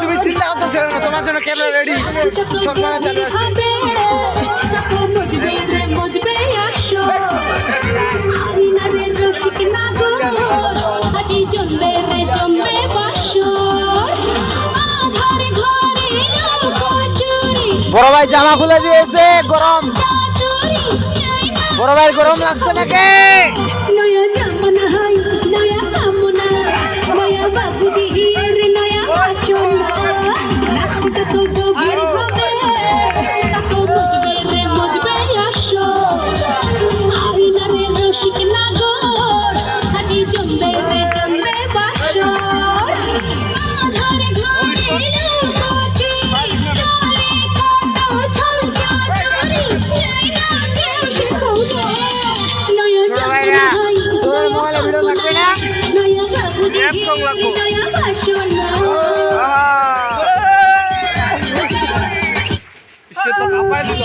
তুমি চিন্তা করতেছো না, তোমার জন্য ক্যামেরা রেডি, সব সময় চালু আছে। বড় ভাই জামা খুলে দিয়েছে, গরম। বড় ভাই গরম লাগছে নাকি? তোদের মোবাইলে ভিডিও থাকবে না, র্যাপ সং লাগবো। তো কাঁপায় দিল।